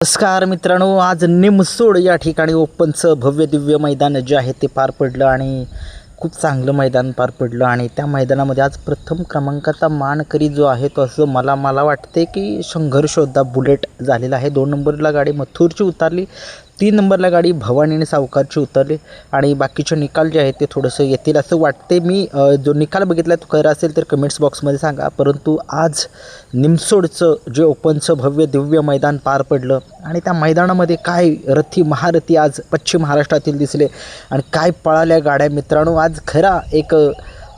नमस्कार मित्रांनो, आज निमसोड या ठिकाणी ओपनचं भव्य दिव्य मैदान जे आहे ते पार पडलं आणि खूप चांगलं मैदान पार पडलं. आणि त्या मैदानामध्ये आज प्रथम क्रमांकाचा मानकरी जो आहे तो असं मला वाटते की संघर्ष होता बुलेट झालेला आहे. 2 नंबरला गाडी मथुरची उतरली, 3 नंबरला गाडी भवानी आणि सावकारची उतरली आणि बाकीचे निकाल जे आहेत ते थोडंसं येतील असं वाटते. मी जो निकाल बघितला तो खरा असेल तर कमेंट्स बॉक्समध्ये सांगा. परंतु आज निमसोडचं जे ओपनचं भव्य दिव्य मैदान पार पडलं आणि त्या मैदानामध्ये काय महारथी आज पश्चिम महाराष्ट्रातील दिसले आणि काय पळाल्या गाड्या मित्रांनो. आज खरा एक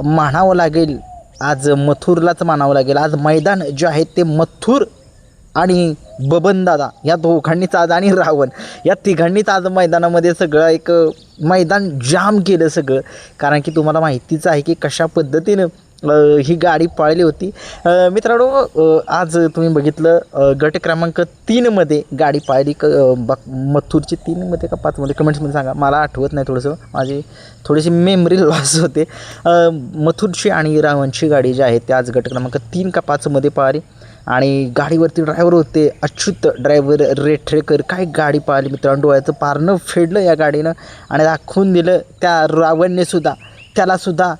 मानावं लागेल, आज मथुरलाच मानावं लागेल. आज मैदान जे आहे ते मथुर आणि बबनदादा या दोघांनीच आज आणि रावण या तिघांनीच आज मैदानामध्ये सगळं एक मैदान जाम केलं सगळं. कारण की तुम्हाला माहितीच आहे की कशा पद्धतीनं ही गाडी पळाली होती मित्रांनो. आज तुम्ही बघितलं गट क्रमांक 3मध्ये गाडी पळाली मथुरची 3मध्ये का 5मध्ये कमेंट्समध्ये सांगा, मला आठवत नाही, थोडंसं माझी थोडीशी मेमरी लॉस होते. मथुरची आणि रावणची गाडी जी आहे ती आज गट क्रमांक 3 का 5मध्ये पळाली आणि गाडीवरती ड्रायव्हर होते अच्युत ड्रायव्हर रेठरेकर. काय गाडी पळाली मित्रांनो, डोळ्याचं पारणं फेडलं या गाडीनं आणि दाखवून दिलं त्या रावणनेसुद्धा त्यालासुद्धा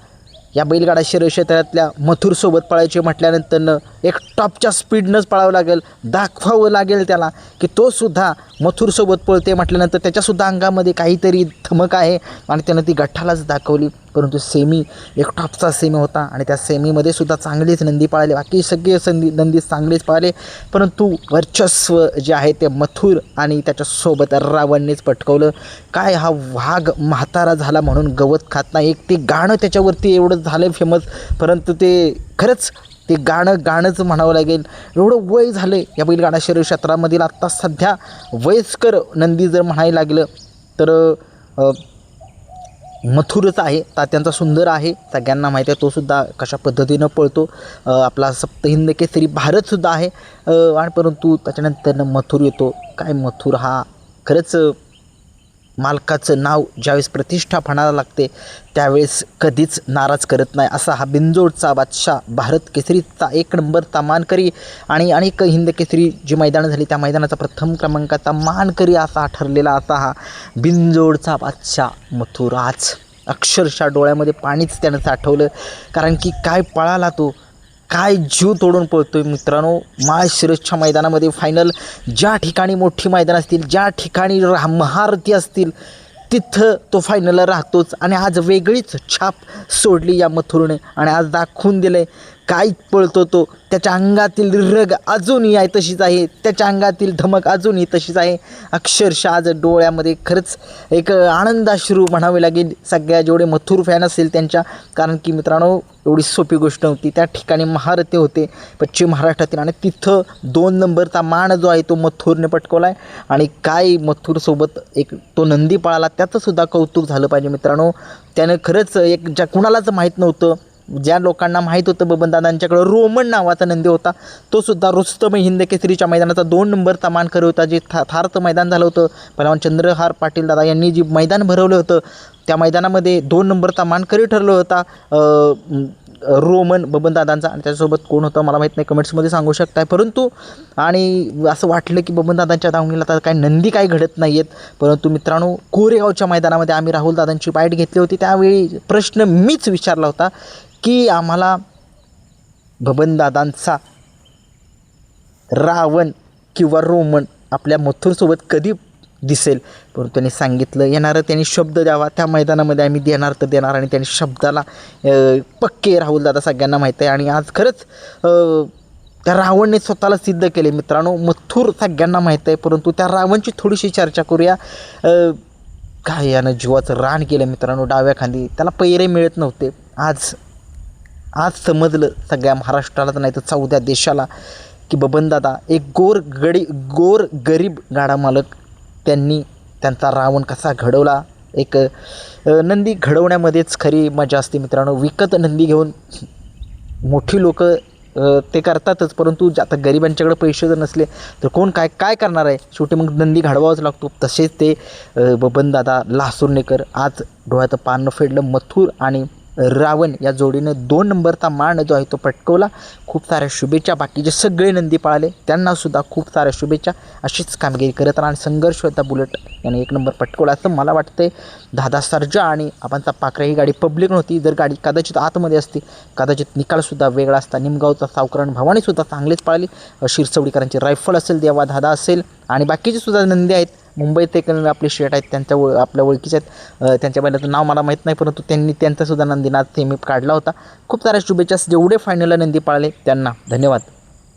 या बैलगाडा क्षेत्रातल्या मथुरसोबत पळायचे म्हटल्यानंतरनं एक टॉपच्या स्पीडनंच पळावं लागेल, दाखवावं लागेल त्याला की तोसुद्धा मथुरसोबत पळते म्हटल्यानंतर त्याच्यासुद्धा अंगामध्ये काहीतरी धमक आहे आणि त्यानं ती गठ्ठालाच दाखवली. परंतु सेमी एक टॉपचा सेमी होता आणि त्या सेमीमध्ये सुद्धा चांगलेच नंदी पळाले, बाकी सगळे नंदी चांगलेच पळाले. परंतु वर्चस्व जे आहे ते मथुर आणि त्याच्यासोबत रावणनेच पटकवलं. काय हा वाघ म्हातारा झाला म्हणून गवत खात नाही, एक ते गाणं त्याच्यावरती एवढं झालं फेमस. परंतु ते खरंच ते गाणंच म्हणावं लागेल. एवढं वय झालं या बैलगाडा क्षेत्रामधील आत्ता सध्या वयस्कर नंदी जर म्हणायला लागलं तर मथुरच आहे. तात्यांचा सुंदर आहे, सगळ्यांना माहिती आहे, तोसुद्धा कशा पद्धतीनं पळतो. आपला सप्तहिंद केसरी भारतसुद्धा आहे आणि परंतु त्याच्यानंतरनं मथुर येतो. काय मथुर हा खरंच मालकाचं नाव ज्यावेळेस प्रतिष्ठा म्हणायला लागते त्यावेळेस कधीच नाराज करत नाही, असा हा बिंजोडचा बादशाह, भारत केसरीचा 1 नंबरचा मानकरी आणि अनेक हिंद केसरी जी मैदानं झाली त्या मैदानाचा प्रथम क्रमांकाचा मानकरी असा ठरलेला असा हा बिंजोडचा बादशाह मथुर. आज अक्षरशः डोळ्यामध्ये पाणीच त्यानं साठवलं. कारण की काय पळाला तो, काय जीव तोडून पळतोय मित्रांनो. माळशिरसच्या मैदानामध्ये फायनल, ज्या ठिकाणी मोठी मैदान असतील, ज्या ठिकाणी महारथी असतील तिथं तो फायनलला राहतोच. आणि आज वेगळीच छाप सोडली या मथुरने आणि आज दाखवून दिलं आहे काय पळतो तो. त्याच्या अंगातील रग अजूनही आहे तशीच आहे, त्याच्या अंगातील धमक अजूनही तशीच आहे. अक्षरशः आज डोळ्यामध्ये खरंच एक आनंदाश्रू म्हणावे लागेल सगळ्या जेवढे मथुर फॅन असतील त्यांच्या. कारण की मित्रांनो एवढी सोपी गोष्ट नव्हती, त्या ठिकाणी महारथी होते पश्चिम महाराष्ट्रातील आणि तिथं 2 नंबरचा मान जो आहे तो मथुरने पटकवला आहे. आणि काय मथुरसोबत एक तो नंदी पळाला त्याचंसुद्धा कौतुक झालं पाहिजे मित्रांनो. त्यानं खरंच एक ज्या कुणालाच माहीत नव्हतं, ज्या लोकांना माहीत होतं बबनदादांच्याकडं रोमन नावाचा नंदी होता, तोसुद्धा रुस्तम हिंद केसरीच्या मैदानाचा 2 नंबरचा मानकरी होता. जे थारचं मैदान झालं होतं, पहिलवान चंद्रहार पाटील दादा यांनी जी मैदान भरवलं होतं त्या मैदानामध्ये 2 नंबरचा मानकरी ठरला होता रोमन बबनदादांचा. आणि त्याच्यासोबत कोण होतं मला माहीत नाही, कमेंट्समध्ये सांगू शकताय. परंतु आणि असं वाटलं की बबनदादांच्या दावणीला तर काय नंदी काय घडत नाही आहेत. परंतु मित्रांनो कोरेगावच्या मैदानामध्ये आम्ही राहुल दादांची बाईट घेतली होती, त्यावेळी प्रश्न मीच विचारला होता की आम्हाला बबनदादांचा रावण किंवा रोमन आपल्या मथुरसोबत कधी दिसेल. परंतु त्यांनी सांगितलं येणारं त्यांनी शब्द द्यावा, त्या मैदानामध्ये आम्ही देणार तर देणार. आणि त्यांनी शब्दाला पक्के राहुलदादा सगळ्यांना माहीत आहे. आणि आज खरंच त्या रावणने स्वतःला सिद्ध केले मित्रांनो. मथुर सगळ्यांना माहीत आहे, परंतु त्या रावणची थोडीशी चर्चा करूया. काय यानं जीवाचं रान केलं मित्रांनो. डाव्या खांदी त्याला पैरे मिळत नव्हते. आज समजलं सगळ्या महाराष्ट्राला नाही तर 14 देशाला की बबनदादा एक गोर गरीब गाडा मालक, त्यांनी त्यांचा रावण कसा घडवला. एक नंदी घडवण्यामध्येच खरी मजा असते मित्रांनो. विकत नंदी घेऊन मोठी लोक ते करतातच, परंतु आता गरिबांच्याकडे पैसे जर नसले तर कोण काय करणार आहे. शेवटी मग नंदी घडवावाच लागतो. तसेच ते बबनदादा लासुर्णेकर आज डोळ्याचं पान फेडलं. मथुर आणि रावण या जोडीनं 2 नंबरचा मान जो आहे तो पटकवला. खूप साऱ्या शुभेच्छा. बाकीचे सगळे नंदी पळाले त्यांनासुद्धा खूप साऱ्या शुभेच्छा. अशीच कामगिरी करत राहा आणि संघर्ष होता बुलेट याने 1 नंबर पटकवला असं मला वाटतंय. दादा सर्जा आणि आपणचा पाखरा ही गाडी पब्लिक नव्हती. जर गाडी कदाचित आतमध्ये असती कदाचित निकालसुद्धा वेगळा असता. निमगावचा सावकरण भवानीसुद्धा चांगलीच पळाली. शिरसवडीकरांची रायफल असेल, देवा दादा असेल आणि बाकीचे सुद्धा नंदी आहेत. मुंबईत एक आपले शेट आहेत त्यांच्या आपल्या ओळखीचे आहेत. त्यांच्या बैलाचं नाव मला माहीत नाही परंतु त्यांनी त्यांचासुद्धा नंदीनाथ सेमी काढला होता. खूप साऱ्या शुभेच्छा. जेवढे फायनलला नंदी पाळले त्यांना धन्यवाद.